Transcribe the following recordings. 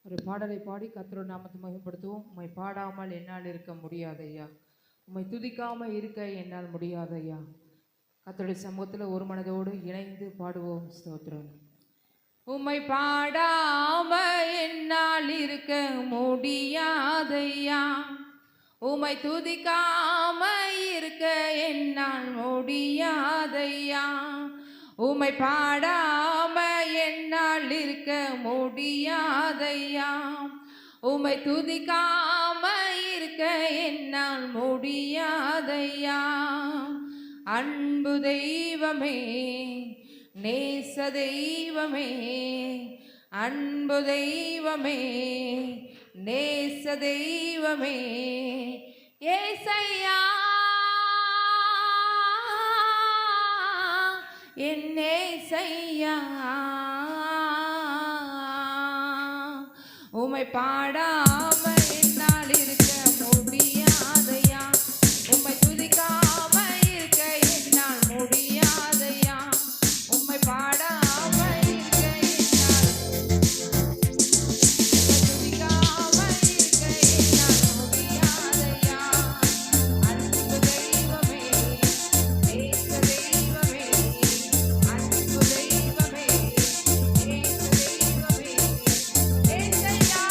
ஒரு பாடலை பாடி கர்த்தருடைய நாமத்தை மகிமைப்படுத்துவோம். உம்மை பாடாமல் என்னால் இருக்க முடியாது ஐயா. உம்மை துதிக்காமல் இருக்க என்னால் முடியாது ஐயா. கர்த்தருடைய சமூகத்தில் ஒரு மனதோடு இணைந்து பாடுவோம். ஸ்தோத்திரம். உம்மை பாடாம என்னால் இருக்க முடியாதையா. உம்மை துதிக்காம இருக்க என்னால் முடியாதையா. உம்மை பாடாம என்னால் இருக்க முடியாதையா. உம்மை துதிக்காம இருக்க என்னால் முடியாதையா. அன்பு தெய்வமே, நேச தெய்வமே, அன்பு தெய்வமே, நேச தெய்வமே, ஏசையா என் ஏசையா. உம்மை பாடாம என்னால் இருக்க முடியாதையா. உம்மை துதிக்காம இருக்க என்னால் முடியாதையா. உம்மை பாடாம இருக்க என்னால், துதிக்காம இருக்க என்னால் முடியாதையா. அன்பு தெய்வமே, நேச தெய்வமே, அன்பு தெய்வமே, நேச தெய்வமே, ஏசையா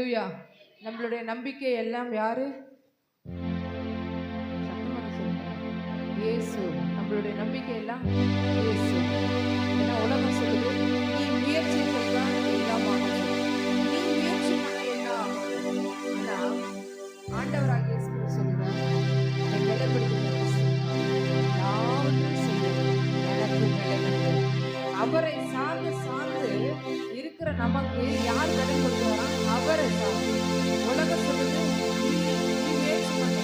அல்லேலூயா. நம்மளுடைய நம்பிக்கை எல்லாம் யாரு? சத்தமாக சொல்லுங்க. இயேசு. நம்மளுடைய நம்பிக்கை எல்லாம் இயேசு. ஏன்னா உலகம் சொல்லுது, நீ முயற்சி செய்தா எல்லாம் ஆகும். நீ முயற்சி பண்ண எல்லாம் ஆகும். ஆனா ஆண்டவராகிய இயேசு சொல்லுறார், என்னை பலப்படுத்துகிற யாவற்றையும் செய்ய எனக்கு பலனுண்டு. அவரை சார்ந்து சார்ந்து இருக்கிற நமக்கு யார் பலன் கொடுக்குறாரா? அவரை சார்ந்து. உலகம் சொல்லுது, நீ முயற்சி பண்ண,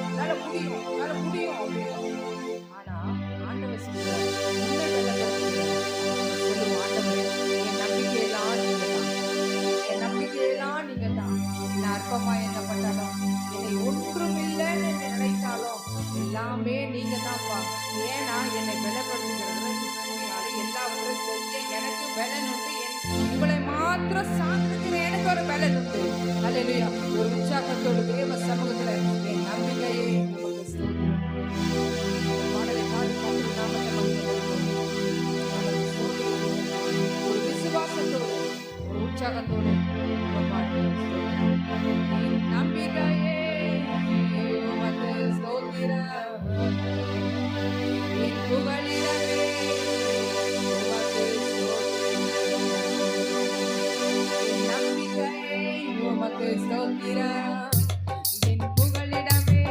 உன்னால முடியும், உன்னால முடியும் அப்படின்னு. ஆனா ஆண்டவர் சொல்றார், உன்னை பலப்படுத்துகிறார். சொல்லுவோம், ஆண்டவரே என் நம்பிக்கையெல்லாம் நீங்க தான், என் நம்பிக்கையெல்லாம் நீங்க தான். என்ன அற்பமா என்ன பண்ணாலும், என்னை ஒன்றுமில்லைன்னு நினைத்தாலும் எல்லாமே நீங்க தான்ப்பா. ஏன்னா என்னை பலப்படுத்துகிறதுல எல்லாவற்றையும் செய்ய எனக்கு பலன் உண்டு. உங்களை மாத்திரம் சார்ந்திருக்கிற எனக்கு ஒரு பலன் உண்டு. அல்லேலூயா. ஒரு உற்சாகத்தோடு தேவ சமூகத்துல என் நம்பிக்கையே உமக்கு ஸ்தோத்திரம். பாடலை பாடி கர்த்தருடைய நாமத்தை மகிமைப்படுத்துவோம். அவருக்கு ஸ்தோத்திரம். ஒரு விசுவாசத்தோடு ஒரு உற்சாகத்தோடு நம்ம பாடுவோம். என் நம்பிக்கையே உமக்கு ஸ்தோத்திரம். என் புகழிடமே உமக்கு ஸ்தோத்திரம். என் நம்பிக்கையே உமக்கு ஸ்தோத்திரம். என் புகழிடமே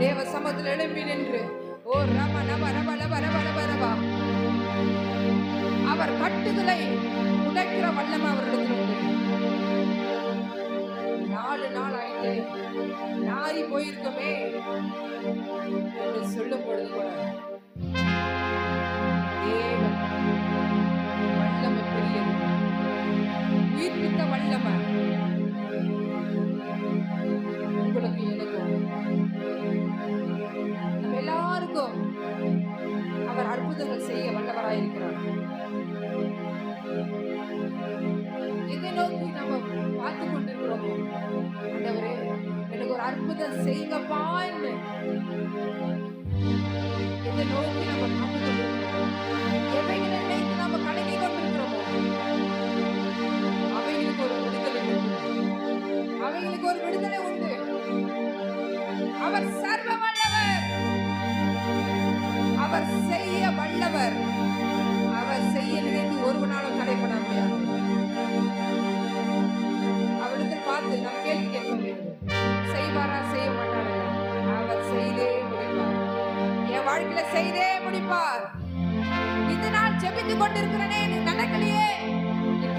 தேவ சமூகத்தில் எழும்பி நின்று ஓ ரம நப ரப லப ரப லப ரபா அவர் கட்டுதலை உடைக்கிற வல்லமை அவரிடத்தில் உண்டு. 4 நாள் ஆயிட்டு நாரி போயிருக்கோமே என்று சொல்லும் பொழுது கூட தேவன் வல்லமை பெரியது, உயிர்ப்பித்த வல்லமை உங்களுக்கு எனக்கும் நம்ம எல்லாருக்கும் அவர் அற்புதங்கள் செய்ய வல்லவராயிருக்கிறார். எதை நோக்கி நம்ம பார்த்து கொண்டிருக்கிறோமோ, ஆண்டவரே எனக்கு ஒரு அற்புதம் செய்யுங்கப்பா என்று எதை நோக்கி நம்ம பார்த்து கொண்டிருக்கிறோம், எவைகளை நினைத்து நம்ம கலங்கி கொண்டிருக்கிறோமோ அவைகளுக்கு ஒரு விடுதலை உண்டு, அவைகளுக்கு ஒரு விடுதலை உண்டு. அவர் சர்வ வல்லவர், அவர் செய்ய வல்லவர், அவர் செய்ய நினைத்து ஒருவனாலும் தடைபட முடியாது. அவரிடத்தில் பார்த்து நாம் கேள்வி கேட்க முடியாது, செய்வாரா செய்ய மாட்டாரா, அவர் செய்தே முடிப்பார். என் வாழ்க்கையில செய்தே முடிப்பார். இது நான் ஜெபித்துக் கொண்டிருக்கிறேனே நடக்கலையே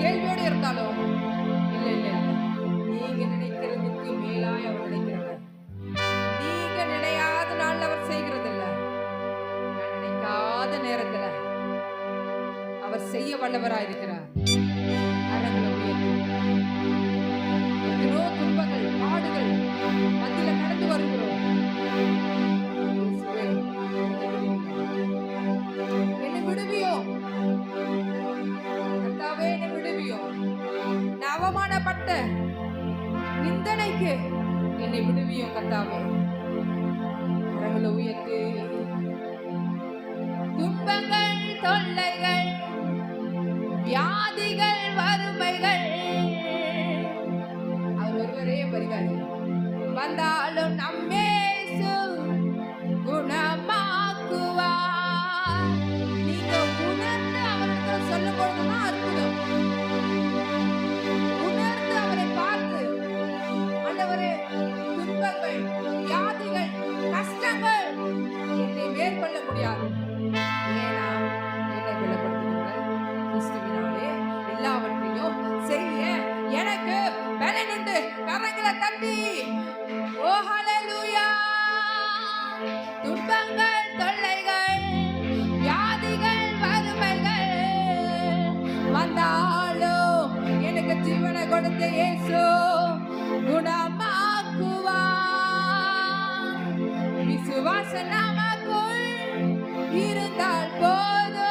கேள்வியோடு இருந்தாலும் இல்ல இல்ல நீங்க நினைக்கிறதுக்கு மேலாய் அவர் நினைக்கிறவர். நீங்க நினையாத நாள் அவர் செய்கிறது இல்ல, நினைக்காத நேரத்துல அவர் செய்ய வல்லவராயிருக்கிறார். அரங்களை உயர்த்தி எத்தனோ துன்பங்கள் பாடுகள் மத்தியில நடந்து வருகிறோம். என்னை விடுவியோ கர்த்தாவே, என்னை விடுவியோ. நான் அவமானப்பட்ட நிந்தனைக்கு என்னை விடுவியோ கர்த்தாவே. அரங்களை உயர்த்தி துன்பங்கள் தொல்லைகள் வியாதிகள் வறுமைகள் அவர் ஒருவரே பரிகாரி வந்தாலும் நம்மேசு குணமாக்குவா. நீங்க உணர்ந்து அவருக்கு சொல்லும் பொழுதுதான் அற்புதம். உணர்ந்து அவரை பார்த்து ஆண்டவரே துன்பங்கள் வியாதிகள் கஷ்டங்கள் என்னை மேற்கொள்ள முடியாது, ஏன்னா என்னை பலப்படுத்துகிற கிறிஸ்துவினாலே எல்லாவற்றையும் செய்ய எனக்கு பலன் உண்டு. கரங்களை தட்டி ஓ ஹல்லேலூயா. துன்பங்கள் தொல்லைகள் வியாதிகள் வறுமைகள் வந்தாலும் எனக்கு ஜீவனை கொடுத்த இயேசு குணமாக்குவா. விசுவாச நமக்குள் இருந்தால் போதும்,